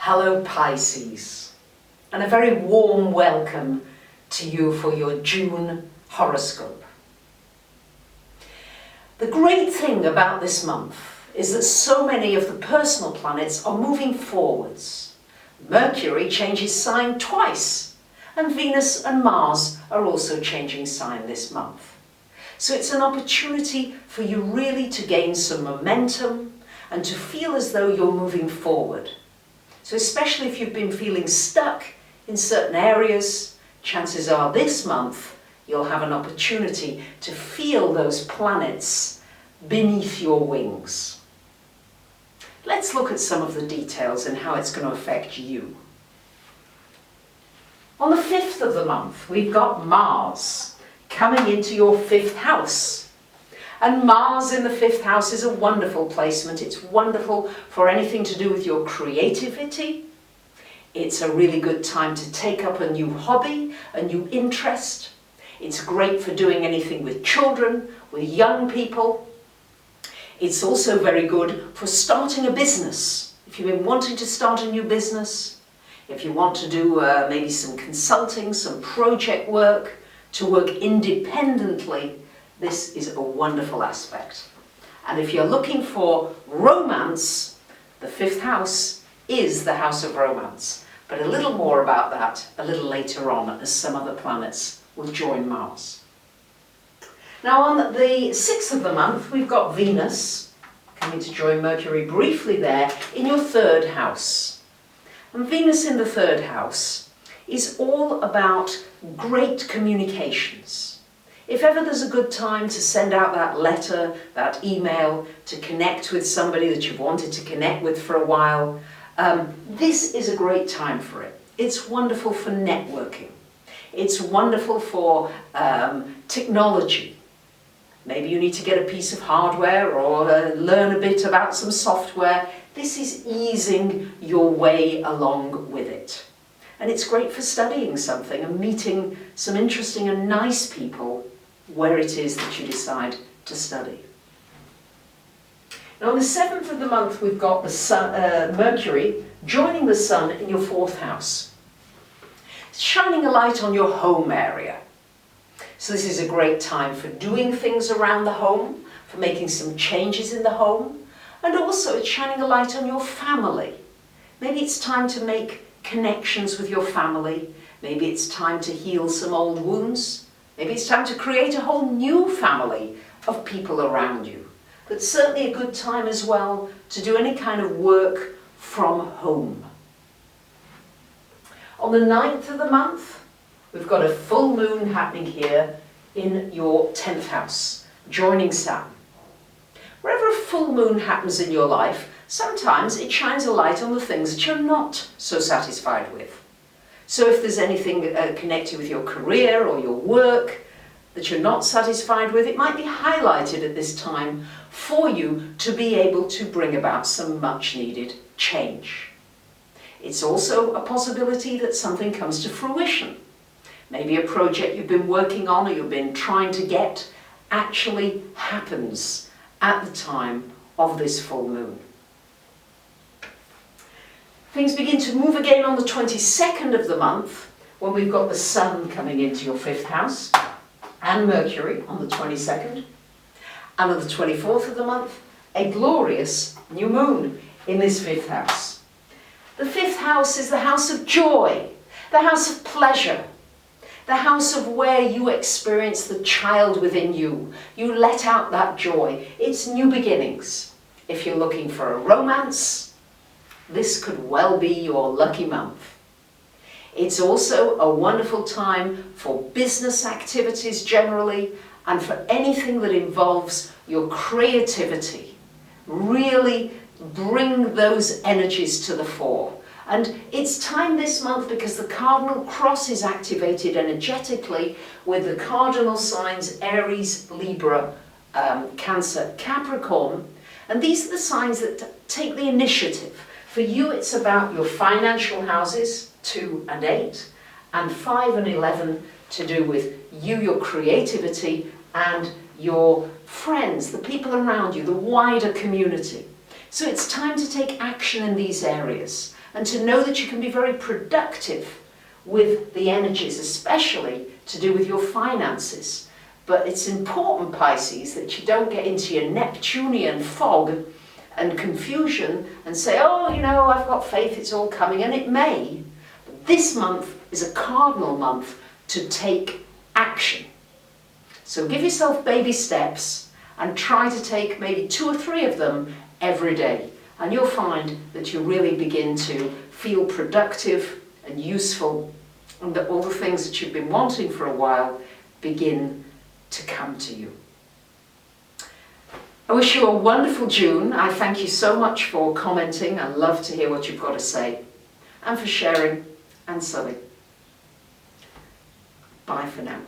Hello Pisces, and a very warm welcome to you for your June horoscope. The great thing about this month is that so many of the personal planets are moving forwards. Mercury changes sign twice, and Venus and Mars are also changing sign this month. So it's an opportunity for you really to gain some momentum and to feel as though you're moving forward. So especially if you've been feeling stuck in certain areas, chances are this month you'll have an opportunity to feel those planets beneath your wings. Let's look at some of the details and how it's going to affect you. On the 5th of the month, we've got Mars coming into your 5th house. And Mars in the 5th house is a wonderful placement. It's wonderful for anything to do with your creativity. It's a really good time to take up a new hobby, a new interest. It's great for doing anything with children, with young people. It's also very good for starting a business. If you've been wanting to start a new business, if you want to do maybe some consulting, some project work, to work independently, this is a wonderful aspect. And if you're looking for romance, the 5th house is the house of romance. But a little more about that a little later on, as some other planets will join Mars. Now on the 6th of the month, we've got Venus coming to join Mercury briefly there in your 3rd house. And Venus in the 3rd house is all about great communications. If ever there's a good time to send out that letter, that email, to connect with somebody that you've wanted to connect with for a while, this is a great time for it. It's wonderful for networking. It's wonderful for technology. Maybe you need to get a piece of hardware or learn a bit about some software. This is easing your way along with it. And it's great for studying something and meeting some interesting and nice people where it is that you decide to study. Now on the 7th of the month, we've got the sun, Mercury joining the Sun in your 4th house. It's shining a light on your home area. So this is a great time for doing things around the home, for making some changes in the home, and also it's shining a light on your family. Maybe it's time to make connections with your family. Maybe it's time to heal some old wounds. Maybe it's time to create a whole new family of people around you. But certainly a good time as well to do any kind of work from home. On the 9th of the month, we've got a full moon happening here in your 10th house, joining Saturn. Wherever a full moon happens in your life, sometimes it shines a light on the things that you're not so satisfied with. So if there's anything connected with your career or your work that you're not satisfied with, it might be highlighted at this time for you to be able to bring about some much needed change. It's also a possibility that something comes to fruition. Maybe a project you've been working on or you've been trying to get actually happens at the time of this full moon. Things begin to move again on the 22nd of the month, when we've got the Sun coming into your 5th house, and Mercury on the 22nd. And on the 24th of the month, a glorious new moon in this 5th house. The 5th house is the house of joy, the house of pleasure, the house of where you experience the child within you. You let out that joy. It's new beginnings. If you're looking for a romance, this could well be your lucky month. It's also a wonderful time for business activities generally, and for anything that involves your creativity. Really bring those energies to the fore. And it's time this month because the cardinal cross is activated energetically with the cardinal signs Aries, Libra, Cancer, Capricorn. And these are the signs that take the initiative. For you, it's about your financial houses, 2 and 8, and 5 and 11 to do with you, your creativity, and your friends, the people around you, the wider community. So it's time to take action in these areas and to know that you can be very productive with the energies, especially to do with your finances. But it's important, Pisces, that you don't get into your Neptunian fog and confusion and say, oh, you know, I've got faith, it's all coming, and it may. But this month is a cardinal month to take action. So give yourself baby steps and try to take maybe 2 or 3 of them every day. And you'll find that you really begin to feel productive and useful, and that all the things that you've been wanting for a while begin to come to you. I wish you a wonderful June. I thank you so much for commenting. I love to hear what you've got to say, and for sharing and sewing. Bye for now.